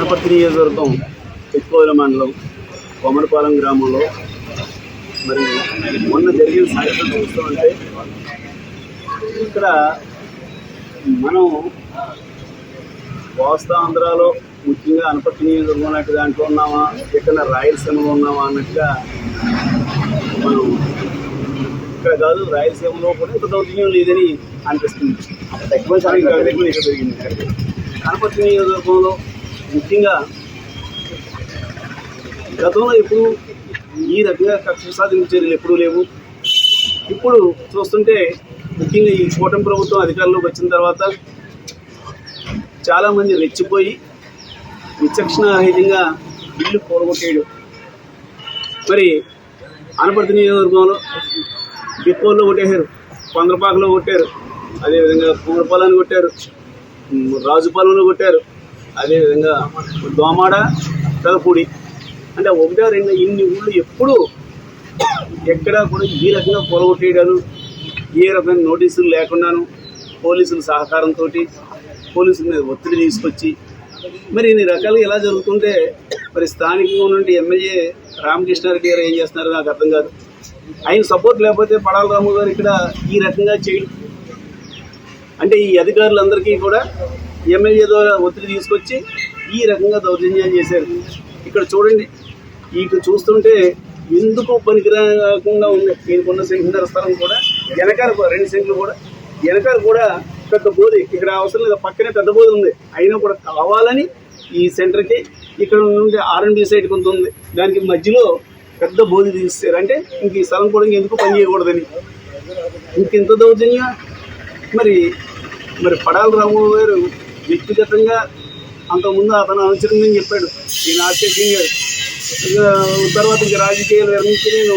అనపర్తి నియోజకవర్గం ఎక్కువల మండలం కొమరపాలెం గ్రామంలో మరి మొన్న జరిగిన సంఘటన చూస్తామంటే ఇక్కడ మనం కోస్తాంధ్రాలో ముఖ్యంగా అనపర్తి నియోజకవర్గం లాంటి దాంట్లో ఉన్నామా, ఇక్కడ రాయలసీమలో ఉన్నామా అన్నట్టుగా మనం ఇక్కడ కాదు రాయలసీమలో కూడా ఇంత దౌర్జన్యం లేదని అనిపిస్తుంది. ఎక్కువ జరిగింది అనపర్తి నియోజకవర్గంలో ముఖ్యంగా గతంలో ఎప్పుడు ఈ రకంగా కక్ష సాధింపు చర్యలు ఎప్పుడూ లేవు. ఇప్పుడు చూస్తుంటే ముఖ్యంగా ఈ కూటమి ప్రభుత్వం అధికారంలోకి వచ్చిన తర్వాత చాలామంది రెచ్చిపోయి విచక్షణారహితంగా ఇల్లు కూరగొట్టేయడం. మరి అనపర్తి నియోజకవర్గంలో డిపోల్లో కొట్టేశారు, కొందరపాకలో కొట్టారు, అదేవిధంగా పూర్పాలని కొట్టారు, రాజుపాలెంలో కొట్టారు, అదేవిధంగా దోమాడ, పెదపూడి, అంటే ఒకటా రెండు ఇన్ని ఊళ్ళు ఎప్పుడు ఎక్కడా కూడా ఈ రకంగా కూరగొట్టేయడాలు, ఏ రకమైన నోటీసులు లేకుండాను పోలీసుల సహకారంతో పోలీసుల మీద ఒత్తిడి తీసుకొచ్చి మరి ఇన్ని రకాలు ఎలా జరుగుతుంటే మరి స్థానికంగా ఉన్నటువంటి ఎమ్మెల్యే రామకృష్ణారెడ్డి గారు ఏం చేస్తున్నారో నాకు అర్థం కాదు. ఆయన సపోర్ట్ లేకపోతే పడాల రాము గారు ఇక్కడ ఈ రకంగా చేయడం అంటే ఈ అధికారులందరికీ కూడా ఎమ్మెల్యే ద్వారా ఒత్తిడి తీసుకొచ్చి ఈ రకంగా దౌర్జన్యాలు చేశారు. ఇక్కడ చూడండి, ఇటు చూస్తుంటే ఎందుకు పనికిరాకుండా ఉంది. దీనికున్న సెంటున్నర స్థలం కూడా వెనకాల 2 సెంట్లు కూడా వెనకాల కూడా పెద్ద బోధి, ఇక్కడ అవసరం లేదు, పక్కనే పెద్ద బోధి ఉంది. అయినా కూడా కావాలని ఈ సెంటర్కి ఇక్కడ నుండి R&B సైడ్ కొంత ఉంది, దానికి మధ్యలో పెద్ద బోధి తీస్తారు. అంటే ఇంక ఈ స్థలం కూడా ఎందుకు పని చేయకూడదని ఇంత దౌర్జన్యం. మరి పడాల రాము గారు వ్యక్తిగతంగా అంతకుముందు అతను అనుచరిందని చెప్పాడు, నేను ఆశ్చర్యం గారు. తర్వాత ఇంక రాజకీయాలు విరమించి నేను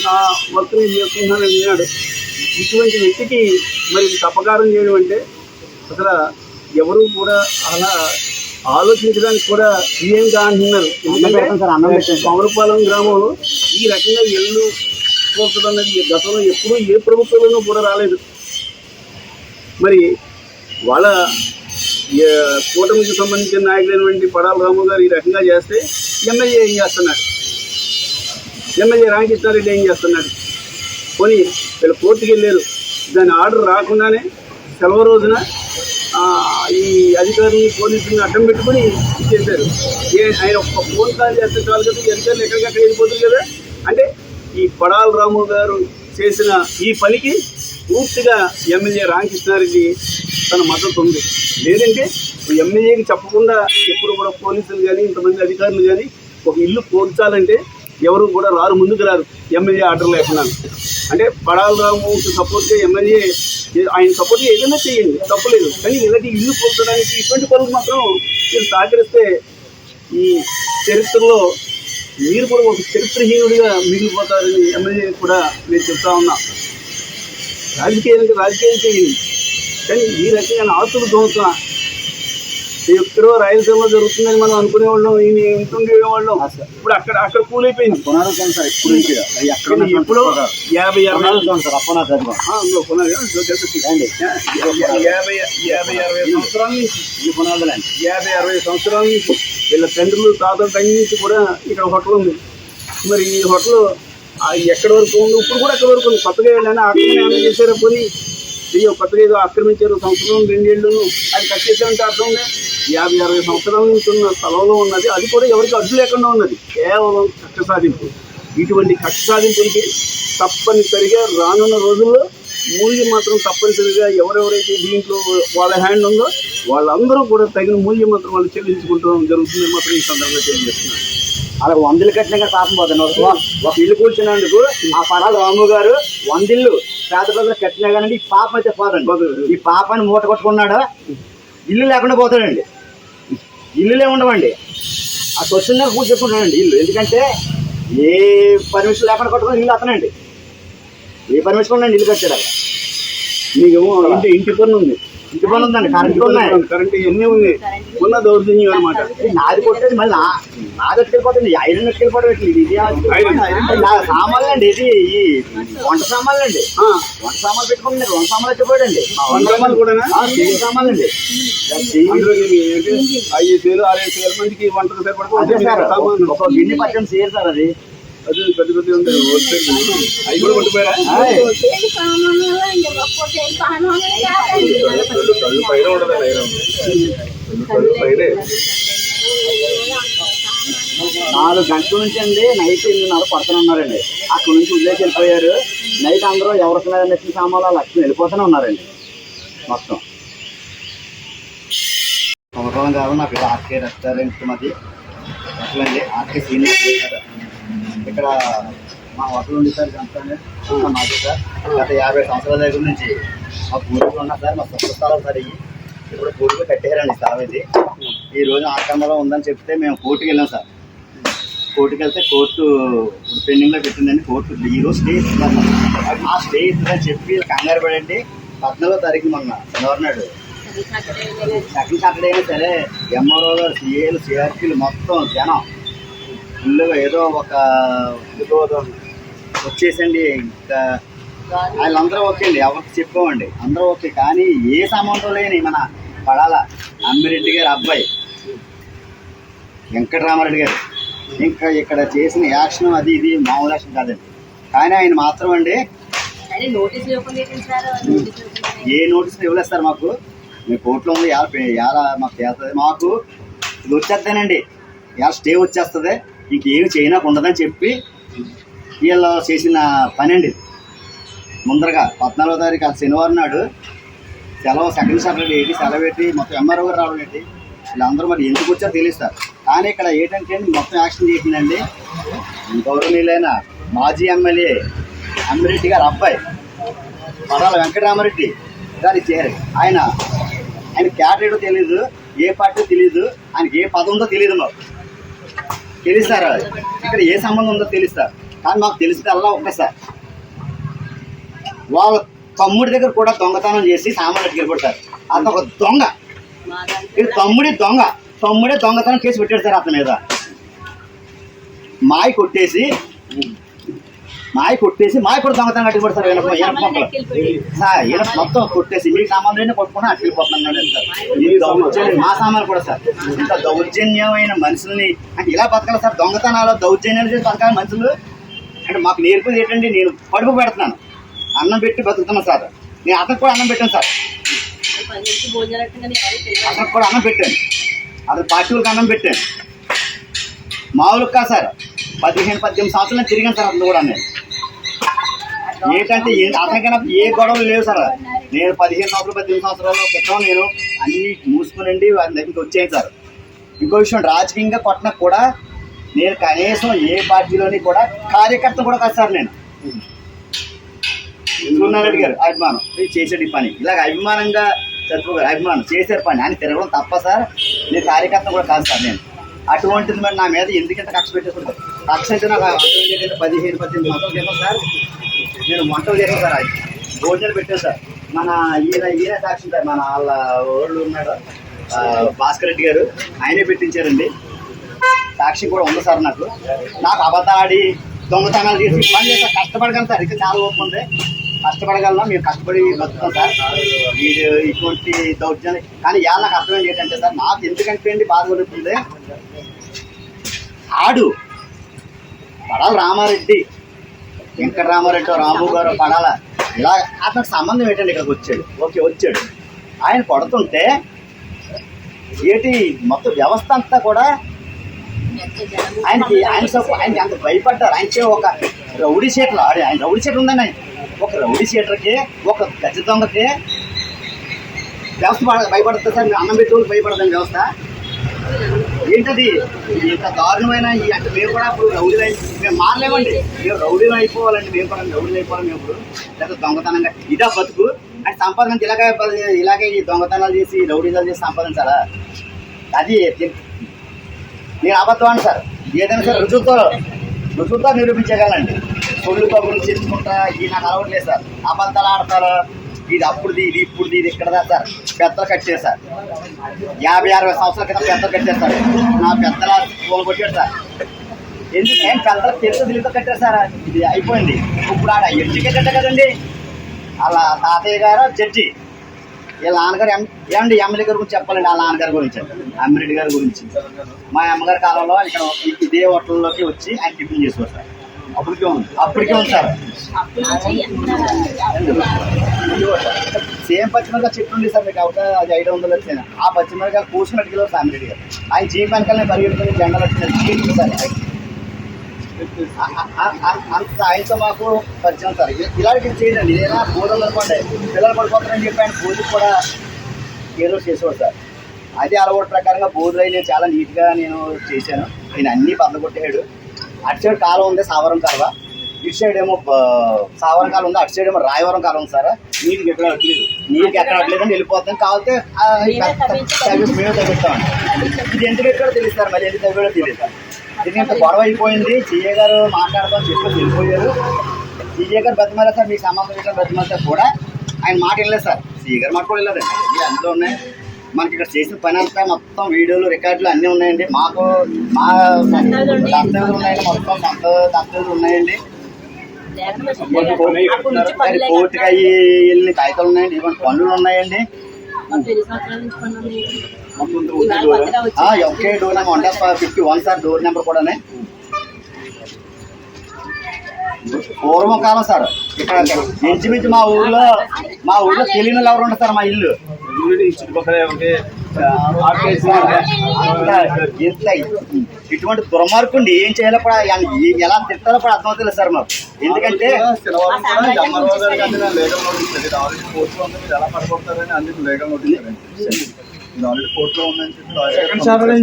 నా వర్క్ నేను చేసుకుంటున్నానని విన్నాడు. ఇటువంటి వ్యక్తికి మరి తపకారం చేయడం అంటే అసలు ఎవరు కూడా అలా ఆలోచించడానికి కూడా ఏంగా అంటున్నారు. కొమరపాలెం గ్రామంలో ఈ రకంగా ఇళ్ళు కోరుతున్నది గతంలో ఎప్పుడూ ఏ ప్రభుత్వంలోనూ కూడా రాలేదు. మరి వాళ్ళ కూటమికి సంబంధించిన నాయకులైనటువంటి పడాల రాము గారు ఈ రకంగా చేస్తే ఎమ్మెల్యే ఏం చేస్తున్నాడు, ఎమ్మెల్యే రామకృష్ణారెడ్డి ఏం చేస్తున్నాడు? పోనీ వీళ్ళు కోర్టుకి వెళ్ళారు, దాని ఆర్డర్ రాకుండానే సెలవు రోజున ఈ అధికారులు పోలీసులను అడ్డం పెట్టుకుని చేశారు. ఆయన ఒక్క ఫోన్ కాల్ చేస్తే చాలు కదా, అధికారులు ఎక్కడికక్కడ వెళ్ళిపోతుంది కదా. అంటే ఈ పడాల రాము గారు చేసిన ఈ పనికి పూర్తిగా ఎమ్మెల్యే రామకృష్ణారెడ్డి తన మద్దతు ఉంది. లేదంటే ఎమ్మెల్యేకి చెప్పకుండా ఎప్పుడు కూడా పోలీసులు కానీ ఇంతమంది అధికారులు కానీ ఒక ఇల్లు కూర్చాలంటే ఎవరు కూడా రారు, ముందుకు రారు ఎమ్మెల్యే ఆర్డర్ లేకుండా. అంటే పడాల రాముకి సపోర్ట్గా ఎమ్మెల్యే ఆయన సపోర్ట్గా ఏదైనా చేయండి, తప్పలేదు. కానీ ఇలాంటి ఇల్లు కూర్చోడానికి ఇటువంటి పనులు మాత్రం మీరు సహకరిస్తే ఈ చరిత్రలో మీరు కూడా ఒక చరిత్రహీనుడిగా మిగిలిపోతారని ఎమ్మెల్యే కూడా నేను చెప్తా ఉన్నా. రాజకీయం చేయండి, కానీ ఈ రకమైన ఆస్తులు దోచుతున్నా ఎక్కడో రాయలసీమలో జరుగుతుందని మనం అనుకునేవాళ్ళం, ఈయన ఇంటుండేవాళ్ళం. ఇప్పుడు అక్కడ కూలైపోయింది. ఇప్పుడు 50-60 సంవత్సరాల నుంచి వీళ్ళ తండ్రులు తాతల టైం నుంచి కూడా ఇక్కడ హోటల్ ఉంది. మరి ఈ హోటల్ ఎక్కడి వరకు ఉంది, ఇప్పుడు కూడా ఎక్కడి వరకు ఉంది. కొత్తగా వెళ్ళాను అక్కడ ఏమైనా చేశారా, పోనీ కొత్తగా ఏదో ఆక్రమించారు, సంవత్సరం 2 ఏళ్ళు అది కట్ చేసామంటే అర్థం ఉంది. 50-60 సంవత్సరాల నుంచి ఉన్న స్థలంలో ఉన్నది, అది కూడా ఎవరికి అడ్డు లేకుండా ఉన్నది, కేవలం కక్ష సాధింపు. ఇటువంటి కక్ష సాధింపులకి తప్పనిసరిగా రానున్న రోజుల్లో మూల్యం మాత్రం తప్పనిసరిగా ఎవరెవరైతే దీంట్లో వాళ్ళ హ్యాండ్ ఉందో వాళ్ళందరూ కూడా తగిన మూల్యం మాత్రం వాళ్ళు చెల్లించుకుంటూ జరుగుతుందని మాత్రం ఈ సందర్భంగా తెలియజేస్తున్నారు. అలా 100 కట్టినాక పాపం పోతాను. ఒక ఇల్లు కూర్చున్నందుకు ఆ పడాల రాము గారు 100 ఇల్లు పేద ప్రజలు కట్టినా కానీ ఈ పాపం అయితే పోదండి. ఈ పాపాన్ని మూట కొట్టుకున్నాడా, ఇల్లు లేకుండా పోతాడండి. ఇల్లులే ఉండవండి, ఆ స్వచ్ఛంగా కూర్చుంటున్నాడండి ఇల్లు. ఎందుకంటే ఏ పర్మిషన్ లేకుండా కట్టుకుని ఇల్లు అతనండి. ఏ పర్మిషన్ ఉండండి ఇల్లు కట్టాడు. అక్కడ మీకేమో ఇంటి పన్ను ఉంది, ఇంటి పని ఉందండి, కరెంట్ ఉన్నాయి, కరెంట్ ఇవన్నీ ఉంది. ఉన్న దౌర్జన్యం అనమాట. నాది కొట్టేది మళ్ళీ నాది ఎట్టుకెళ్ళిపోతుంది, ఐరన్ ఎట్టుకెళ్ళిపోవడం ఇది నా సామాన్లు అండి, ఇది ఈ వంట సామాన్లు అండి, వంట సామాన్లు పెట్టుకుంటే వంట సామాన్లు ఎట్టుకోడండి, వంటలు కూడా స్టీల్ సామాన్లు అండి. అందులో 5,000 6,000 మందికి వంటలు అదే సార్, సరిపడుతుంది. ఒక గిన్నె పట్టండి సేర్ సార్ అది. అది పెద్ద పెద్ద ఉంటాయి, అవి కూడా కొట్టిపోయారా? పైన ఉండదు, 4 గంటల నుంచి అండి నైట్ 8:30 పడుతున్నారండి. అక్కడ నుంచి వదిలేసి వెళ్ళిపోయారు. నైట్ అందరూ ఎవరికి నచ్చిన సామాన్లు లక్ష్మి వెళ్ళిపోతూనే ఉన్నారండి మొత్తం. సంవత్సరం కాదు నా పేరు ఆర్కే రెస్టారెంట్, మాది అట్లండి ఆర్కే సీనియర్. ఇక్కడ మా హోటల్ ఉంది సార్, గంటనే మాది సార్. గత 50 సంవత్సరాల దగ్గర నుంచి మా పూర్వీకులు ఉన్నారు సార్, మా సొంత స్థలం సార్. ఇవి ఇప్పుడు పూర్వీకులు కట్టేయారండి స్థలం. ఇది ఈ రోజు ఆక్రమణలో ఉందని చెప్తే మేము కోర్టుకి వెళ్ళాం సార్. కోర్టుకి వెళ్తే కోర్టు పెండింగ్లో పెట్టిందండి. కోర్టు ఈరోజు స్టే ఇస్తున్నారు. ఆ స్టే ఇస్తుందని చెప్పి కంగారు పడండి. 14వ తారీఖు మొన్న శనివారం నాడు సెకండ్ సాటర్డే అయినా సరే ఎంఆర్ఓ గారు, సిఏలు, సిఆర్పీలు మొత్తం జనం ఫుల్గా ఏదో ఒక వచ్చేసండి. ఇంకా వాళ్ళందరూ ఓకే అండి, ఎవరికి చెప్పామండి, అందరూ ఓకే. కానీ ఏ సంబంధం లేని మన పడాల అమ్మిరెడ్డి గారి అబ్బాయి వెంకటరామారెడ్డి గారు ఇంకా ఇక్కడ చేసిన యాక్షన్ అది ఇది మామూలు యాక్షన్ కాదండి. కానీ ఆయన మాత్రం అండి ఏ నోటీసులు ఇవ్వలేదు సార్ మాకు. మీ కోర్టులో ఉంది, ఎలా మాకు చేస్తుంది, మాకు ఇది వచ్చేస్తానండి, ఎలా స్టే వచ్చేస్తుంది, ఇంకేమి చేయనాకు ఉండదని చెప్పి వీళ్ళు చేసిన పని అండి. ముందరగా 14వ తారీఖు అది శనివారం నాడు సెలవు, సెకండ్ సాటర్డే ఏంటి సెలవు ఏంటి, మొత్తం ఎంఆర్ఓ గారు రావడం ఏంటి, వీళ్ళందరూ మరి ఎందుకు వచ్చారో తెలియదు సార్. కానీ ఇక్కడ ఏంటంటే మొత్తం యాక్షన్ చేసిందండి గౌరవనీయులైన మాజీ ఎమ్మెల్యే అమ్మిరెడ్డి గారు అబ్బాయి పడాల వెంకటరామారెడ్డి గారు చేరారు. ఆయన క్యాడరేటో తెలీదు, ఏ పార్టీ తెలీదు, ఆయనకి ఏ పదం ఉందో తెలియదు, మాకు తెలుస్తారు. ఇక్కడ ఏ సంబంధం ఉందో తెలుస్తారు. కానీ మాకు తెలిసింది అలా ఒక్కసారి వాళ్ళ తమ్ముడి దగ్గర కూడా దొంగతనం చేసి సామాన్లు ఎట్టుకెళ్ళిపోతారు. అతను ఒక దొంగ, ఇది తమ్ముడే దొంగతనం కేసు పెట్టాడు సార్. అతని మీద మాయ కొట్టేసి మాయ కూడా దొంగతనం కట్టుకుపోతారు సార్. ఈయన మొత్తం కొట్టేసి మీ సామాన్లు కొట్టుకుని అట్టు వెళ్ళిపోతున్నాడు సార్. మా సామాన్లు కూడా సార్. ఇంత దౌర్జన్యమైన మనుషుల్ని అంటే ఇలా బతకాలి సార్. దొంగతనాలు దౌర్జన్యాలు చేసి బతకాలి మనుషులు అంటే మాకు నేర్పేది ఏంటండి, నేను కడుపు పెడుతున్నాను, అన్నం పెట్టి బతుకుతున్నాను సార్. నేను అతనికి కూడా అన్నం పెట్టాను సార్, అతనికి కూడా అన్నం పెట్టాను, అతని పార్టీ వాళ్ళకి అన్నం పెట్టాను. మామూలుగా కాదు సార్, 15-18 సంవత్సరాలు తిరిగాను సార్. అతను కూడా నేను ఏంటంటే అతనికైనా ఏ గొడవలు లేవు సార్. నేను 15 సంవత్సరాలు 18 సంవత్సరాల క్రితం నేను అన్ని మూసుకునండి వారి దగ్గరికి వచ్చాను సార్. ఇంకో విషయం, రాజకీయంగా కొట్టినా కూడా నేను కనీసం ఏ పార్టీలోని కూడా కార్యకర్త కూడా కాదు సార్. నేను సూర్యనారాయణ గారు అభిమానం చేసేది పని ఇలాగ అభిమానంగా చదువుకోగారు, అభిమానం చేసే పని అని తిరగడం తప్ప సార్. నేను కార్యకర్త కూడా కాదు సార్. నేను అటువంటిది మరి నా మీద ఎందుకంటే కక్ష పెట్టేసుకుంటారు. కక్ష అయితే నాకు 15-18 సంవత్సరాల క్రితం సార్ నేను వంటలు చేశాను సార్. అది భోజనాలు పెట్టాను సార్. మన ఈయన సాక్షి సార్, మన వాళ్ళ ఊళ్ళు ఉన్నాడు భాస్కర్ రెడ్డి గారు, ఆయనే పెట్టించారండి. సాక్షి కూడా ఉంది సార్. నాకు అబద్ధాడి దొంగతనాలు చేసి పని చేస్తారు. కష్టపడగలను సార్, ఇంకా చాలా ఓపిక ఉంది, కష్టపడగలను. మేము కష్టపడి బతుకుతాం సార్. మీరు ఇటువంటి దౌర్జన్యం కానీ ఇవాళ నాకు అర్థమైంది ఏంటంటే సార్, నాకు ఎందుకంటే అండి బాధ కలుగుతుంది, ఆడు పడాల రామారెడ్డి వెంకటరామారెడ్డి రాము గారు పడాల ఇలా అతనికి సంబంధం ఏంటండి ఇక్కడికి వచ్చాడు. ఓకే వచ్చాడు, ఆయన కొడుతుంటే ఏంటి మొత్తం వ్యవస్థ అంతా కూడా ఆయనకి అంత భయపడ్డారు. ఆయనకి ఒక రౌడీ షీటర్, ఆయన రౌడీ షీటర్ ఉందండి. ఆయన ఒక రౌడీ షీటర్కి, ఒక గజ దొంగకి వ్యవస్థ భయపడుతుంది సార్. అన్నం పెట్టుకోవాలి భయపడదండి వ్యవస్థ. ఏంటది ఇంత దారుణమైన అంటే మేము కూడా ఇప్పుడు రౌడీలు మేము మారలేమండి. మేము రౌడీలు అయిపోవాలండి, మేము కూడా రౌడీలు అయిపోవాలి. మేము ఇప్పుడు లేదా దొంగతనంగా ఇదా బతుకు అంటే సంపాదించి ఇలాగే ఈ దొంగతనాలు చేసి రౌడీలు చేసి సంపాదించాలా? అది నేను అబద్ధం సార్. ఏదైనా సరే రుజువుతో నిరూపించగలండి. పొల్లు కబుర్లు చేసుకుంటా ఈ నాకు అలవట్లేదు సార్. అబద్ధాలు ఆడతారు, ఇది అప్పుడుది ఇది ఇప్పుడుది ఇది ఇక్కడదా సార్ పెద్దలు కట్టారు సార్ 50-60 సంవత్సరాల క్రితం పెద్దలు కట్టారు సార్ నా పెద్దల పూలు కొట్టాడు సార్ ఎందుకంటే పెద్దలకు తెలుసు తెలియదు కట్టారు సార్ ఇది అయిపోయింది ఇప్పుడు ఆడ ఎడ్జికే కట్ట కదండి అలా తాతయ్య గారు జడ్జి వీళ్ళ నాన్నగారు ఏమండి ఎమ్మెల్యే గారి గురించి చెప్పాలండి వాళ్ళ నాన్నగారి గురించి అమ్మిరెడ్డి గారి గురించి మా అమ్మగారి కాలంలో ఇక్కడ ఇదే హోటల్లోకి వచ్చి ఆయన టిఫిన్ చేసుకోరు సార్ అప్పటికే ఉంది సార్ సేమ్ పచ్చిమిరకాయలు చెట్టు ఉంది సార్ మీకు అవుతా అది 500 వచ్చింది ఆ పచ్చిమిరకాయలు కూర్చున్నట్టు కిలో సార్ అమ్మిరెడ్డి గారు ఆయన జీప్ వెనకాల పరిగెడుతుంది జెండాలు వచ్చింది సార్ అంత ఆయనతో మాకు పరిచయం సార్ ఇలాంటివి చేయండి ఏదైనా బోధనలు అనుకోండి పిల్లలు పడిపోతారని చెప్పి ఆయన బోధు కూడా ఏదో చేసేవాడు సార్ అదే అలవాటు ప్రకారంగా బోధులు నేను చాలా నీట్గా నేను చేశాను నేను అన్నీ బద్దగొట్టాడు అటు సైడ్ కాలం ఉంది సావరం కాలువ ఇటు సైడ్ ఏమో సావరం కాలం ఉంది అటు సైడ్ ఏమో రాయవరం కాలం ఉంది సార్ నీటికి ఎక్కడ అట్లేదు నీటికి ఎక్కడ అట్లేదని వెళ్ళిపోతాం కాకపోతే మేము తగ్గిస్తామండి ఇది ఎందుకు ఎక్కడో తెలియదు సార్ మళ్ళీ ఎందుకు తగ్గడో తెలియదు దీనికి గొడవ అయిపోయింది సీఏ గారు మాట్లాడదాం చెప్పి వెళ్ళిపోయారు సీఏ గారు బతిమారా సార్ మీకు సంబంధం పెట్టిన బతిమారా కూడా ఆయన మాట వెళ్ళలేదు సార్ సీఏ గారు మాట కూడా వెళ్ళలేదండి ఇది అందులో ఉన్నాయి మనకి ఇక్కడ చేసిన పని అంతా మొత్తం వీడియోలు రికార్డులు అన్నీ ఉన్నాయండి మాకు మా దస్తావేజులు ఉన్నాయండి మొత్తం సొంత దస్తావేజులు ఉన్నాయండి కోర్టుకి అయ్యి వెళ్ళిన కాగితాలు ఉన్నాయండి ఇటువంటి పనులు ఉన్నాయండి ఒకే door number 151 sir door number కూడానే పూర్వం కాలం సార్ ఇక్కడ ఇంచుమించు మా ఊళ్ళో తెలియని వాళ్ళు ఎవరు ఉంటారు సార్ మా ఇల్లు ఇటువంటి దుర్మార్గుండి ఏం చేయాలో కూడా ఎలా తిట్టాలో కూడా అర్థమవుతుంది సార్ మాకు ఎందుకంటే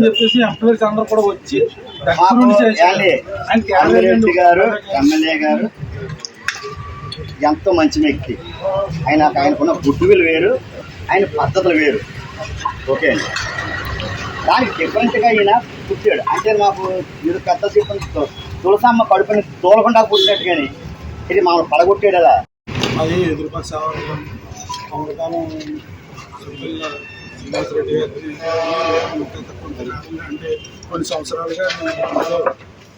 చెప్పేసి అందరూ కూడా వచ్చి అమ్మిరెడ్డి గారు ఎమ్మెల్యే గారు ఎంతో మంచి వ్యక్తి ఆయనకున్న గుడ్డువిలు వేరు ఆయన పద్ధతులు వేరు ఓకే అండి దానికి డిఫరెంట్గా ఈయన పుట్టాడు అంటే మాకు మీరు పెద్ద చెప్పిన తులసమ్మ కడుపుని తోలకుండా పుట్టినట్టు కానీ ఇది మామూలు పడగొట్టాడు అలా అది ఎదురుపక్ష అమృతానం శ్రీనివాసరెడ్డి గారి అంటే కొన్ని సంవత్సరాలుగా నేను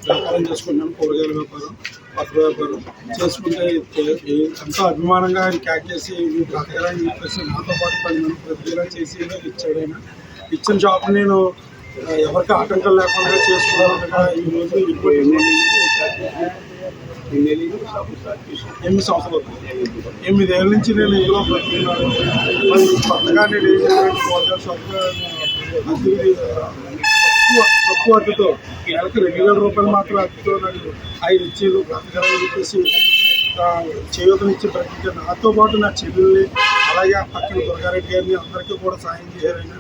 వ్యాపారం చేసుకుంటున్నాను కూరగాయల వ్యాపారం పత్ర వ్యాపారం చేసుకుంటే ఎంతో అభిమానంగా ఆయన క్యాక్ చేసి బ్రతకాలని చెప్పేసి నాతో పాటు 10 మంది బ్రతికేలా చేసి ఇచ్చాడు ఆయన ఇచ్చిన షాప్ నేను ఎవరికి ఆటంకం లేకుండా చేసుకోవడానికి ఈరోజు 8 సంవత్సరాలు 8 ఏళ్ళ నుంచి నేను ఇందులో బ్రతుకున్నాను మరి కొత్తగా నేను ఏం చేయాలంటే కూరగాయల షాప్గా తక్కువ అద్దెతో నెలకు 2,000 రూపాయలు మాత్రం అద్దెతో నాకు ఆయన ఇచ్చేది బ్రతకాలని చెప్పేసి చేయూతనిచ్చి బ్రతికే నాతో పాటు నా చెల్లెల్ని అలాగే ఆ పక్కన దుర్గారెడ్డి గారిని అందరికీ కూడా సాయం చేశారు ఆయన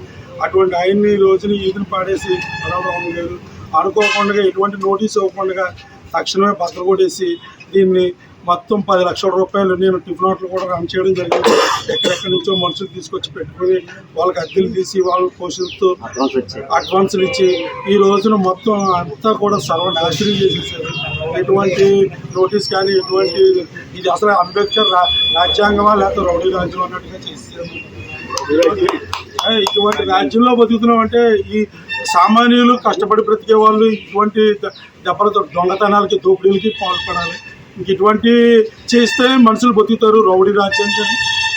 అటువంటి ఆయన్ని ఈ రోజున ఈదును పాడేసి రామరావు గారు అనుకోకుండా ఎటువంటి నోటీస్ ఇవ్వకుండా తక్షణమే భద్ర కొట్టేసి దీన్ని మొత్తం 10 లక్షల రూపాయలు నేను టిఫిన్ హోటల్ కూడా రన్ చేయడం జరిగింది ఎక్కడెక్కడి నుంచో మనుషులు తీసుకొచ్చి పెట్టుకుని వాళ్ళకి అద్దెలు తీసి వాళ్ళ పోషణతో అడ్వాన్సులు ఇచ్చి ఈ రోజున మొత్తం అంతా కూడా సర్వనాశనం చేసేసారు ఎటువంటి నోటీస్ కానీ ఎటువంటి ఇది అసలు అంబేద్కర్ రాజ్యాంగమా లేకపోతే రౌడీ రాజ్యం అన్నట్టుగా చేసేసారు ఇటువంటి రాజ్యంలో బతుకుతున్నాం అంటే ఈ సామాన్యులు కష్టపడి బ్రతికే వాళ్ళు ఇటువంటి దెబ్బలతో దొంగతనాలకి దోపిడీలకి పాల్పడాలి ఇంక ఇటువంటి చేస్తే మనుషులు బతుకుతారు రౌడీ రాజ్యం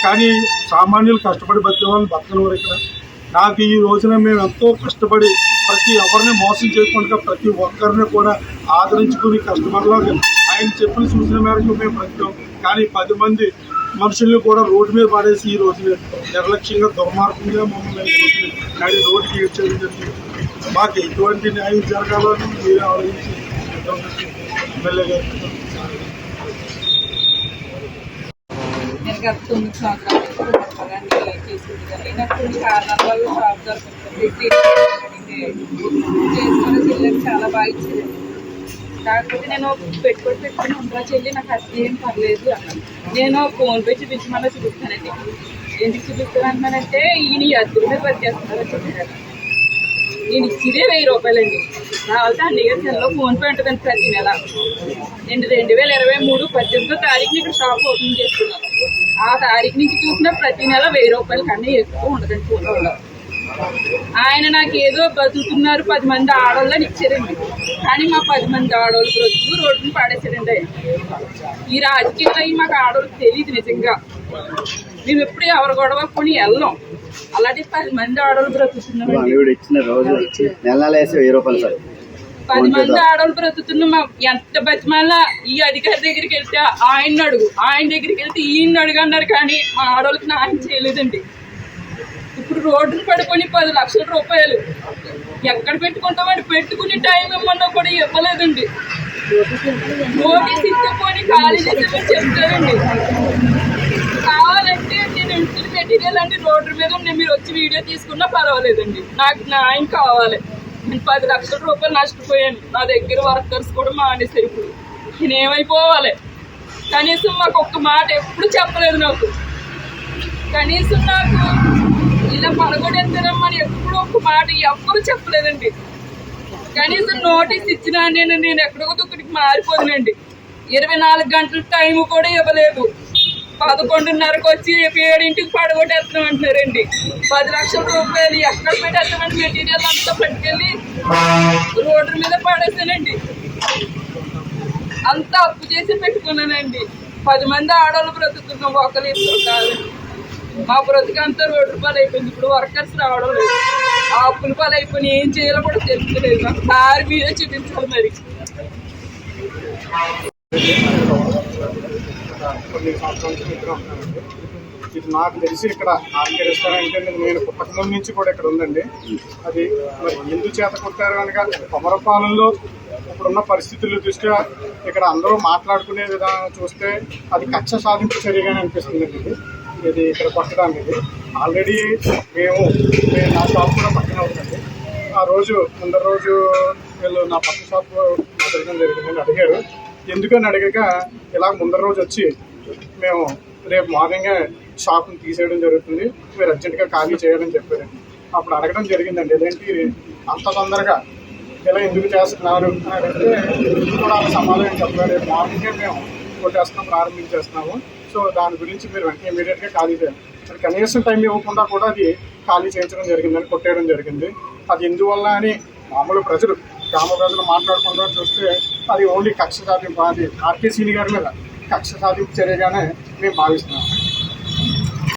కానీ సామాన్యులు కష్టపడి బతికే వాళ్ళు బతకనివారు ఇక్కడ నాకు ఈ రోజున మేము ఎంతో కష్టపడి ప్రతి ఎవరిని మోసం చేయకుండా ప్రతి ఒక్కరిని కూడా ఆదరించుకుని కస్టమర్లో ఆయన చెప్పిన సూచన మేరకు మేము బ్రతికాం కానీ 10 మంది మనుషుల్ని కూడా రోడ్డు మీద పడేసి ఈ రోజున నిర్లక్ష్యంగా దుర్మార్గంగా మమ్మల్ని నడి రోడ్డుకి ఇచ్చేయడం జరిగింది మాకు ఎటువంటి న్యాయం జరగాలని మీరే ఆలోచించి ఎమ్మెల్యే గారు నేను గత 9 సంవత్సరాలు చేసుకుంటాను నాకు కొన్ని కారణాల వల్ల షాప్ దొరకలేదు చేసుకున్న చెల్లెకి చాలా బాగా ఇచ్చేది కాకపోతే నేను పెట్టుకుని ఉంటా చెల్లి నాకు అసలు ఏం పర్లేదు అన్నాను నేను ఫోన్పే చూపించమన్నా చూపిస్తానండి ఎందుకు చూపిస్తాను అంటున్నానంటే ఈయన అద్దెల మీద బతికేస్తున్నారని చెప్పారు నేను ఇచ్చేదే 1000 రూపాయలండి. కావాలంటే అన్ని నెలలో ఫోన్ పే ఉంటుందండి ప్రతి నెల. నేను 2023 18వ తారీఖున ఇక్కడ షాప్ ఓపెన్ చేసుకున్నాను. ఆ తారీఖు నుంచి చూసినా ప్రతి నెల 1000 రూపాయల కన్నా ఎక్కువ ఉండదండి ఫోన్లో. ఆయన నాకు ఏదో బతుకుతున్నారు 10 మంది ఆడవాళ్ళని ఇచ్చారండి. కానీ మా 10 మంది ఆడవాళ్ళు బ్రతుకు రోడ్డుని పాడేశారండి. ఈ రాజకీయాలు అవి మాకు ఆడవాళ్ళకి తెలియదు నిజంగా. మేము ఎప్పుడు ఎవరు గొడవ కొని వెళ్ళాం. అలాంటి 10 మంది ఆడవాళ్ళు బ్రతుకుతున్నాం. ఇచ్చిన రోజు నెల 1000 రూపాయలు సార్. 10 మంది ఆడవాళ్ళు బ్రతుకుతున్నాం. ఎంత బతిమాలా ఈ అధికారి దగ్గరికి వెళ్తే ఆయన అడుగు, ఆయన దగ్గరికి వెళ్తే ఈయన అడుగు అన్నారు. కానీ మా ఆడవాళ్ళకి న్యాయం చేయలేదండి. ఇప్పుడు రోడ్డును పడుకొని 10 లక్షల రూపాయలు ఎక్కడ పెట్టుకుంటామని పెట్టుకుని టైం ఇవ్వమన్నా కూడా ఇవ్వలేదండి. నోటీస్ ఇచ్చిపోయి ఖాళీ చేసేమని చెప్తారండి. కావాలంటే నేను ఇంటి మెటీరియల్ అంటే రోడ్డు మీద మీరు వచ్చి వీడియో తీసుకున్నా పర్వాలేదండి. నాకు న్యాయం కావాలి. నేను 10 లక్షల రూపాయలు నష్టపోయాను. నా దగ్గర వర్కర్స్ కూడా మానేశారు. ఇప్పుడు నేను ఏమైపోవాలి? కనీసం మాకు ఒక్క మాట ఎప్పుడు చెప్పలేదు నాకు. కనీసం నాకు ఇలా పడగొట్టేస్తారమ్మని ఎప్పుడు ఒక్క మాట ఎవ్వరు చెప్పలేదండి. కనీసం నోటీస్ ఇచ్చినా నేను ఎక్కడికో ఇక్కడికి మారిపోదునండి. 24 గంటల టైం కూడా ఇవ్వలేదు. 11:30కి వచ్చి 7ంటికి పడగొట్టేస్తాం అంటున్నారండి. 10 లక్షల రూపాయలు ఎక్కడ పెట్టేస్తామని మెటీరియల్ అంతా పట్టుకెళ్ళి రోడ్డు మీద పడేసానండి. అంతా అప్పు చేసి పెట్టుకున్నానండి. 10 మంది ఆడవాళ్ళు బ్రతుకుతున్నాం. ఒకరు ఇద్దరు కాదు. మా బ్రతుకంతా రోడ్డు రూపాయలు అయిపోయింది. ఇప్పుడు వర్కర్స్ రావడం లేదు. ఆ అప్పుల పాలు అయిపోయి ఏం చేయాలో కూడా తెలుసుకోలేదు. నాకు దారి మీదే చూపించాలి. మరి కొన్ని సంవత్సరాల నుంచి ఇక్కడ ఉంటానండి. ఇది నాకు తెలిసి ఇక్కడ ఆర్కే రెస్టారెంట్ అనేది నేను పుట్టకముందు నుంచి కూడా ఇక్కడ ఉందండి. అది మరి ఎందుకు చేత కొట్టారు కనుక కొమరపాలెంలో ఇప్పుడున్న పరిస్థితుల దృష్ట్యా ఇక్కడ అందరూ మాట్లాడుకునే విధానం చూస్తే అది కక్ష సాధింపు చర్యగానే అనిపిస్తుందండి. ఇది ఇక్కడ కొట్టడానికి ఆల్రెడీ నేను నా షాప్ కూడా పక్కన అవుతుంది. ఆ రోజు ముందర రోజు వీళ్ళు నా పక్క షాప్ మాట్లాడడం జరిగిందని అడిగారు. ఎందుకని అడిగాక ఇలా ముందర రోజు వచ్చి మేము రేపు మార్నింగే షాప్ని తీసేయడం జరుగుతుంది, మీరు అర్జెంట్గా ఖాళీ చేయాలని చెప్పారండి. అప్పుడు అడగడం జరిగిందండి, ఇదేంటి అంత తొందరగా ఇలా ఎందుకు చేస్తున్నారు అని అడిగితే కూడా సమాధానం చెప్పారు. రేపు మార్నింగే మేము కొట్టేస్తున్నాం, ప్రారంభించేస్తున్నాము. సో దాని గురించి మీరు వెంటనే ఇమీడియట్గా ఖాళీ చేయాలి. మరి కనీసం టైం ఇవ్వకుండా కూడా అది ఖాళీ చేయించడం జరిగిందని కొట్టేయడం జరిగింది. అది ఎందువల్ల అని మామూలు ప్రజలు గ్రామ ప్రజలు మాట్లాడుకుంటూ చూస్తే అది ఓన్లీ కక్ష సాధింపు, అది ఆర్కే సీని గారి మీద కక్ష సాధింపు చర్యగానే మేము భావిస్తున్నాం.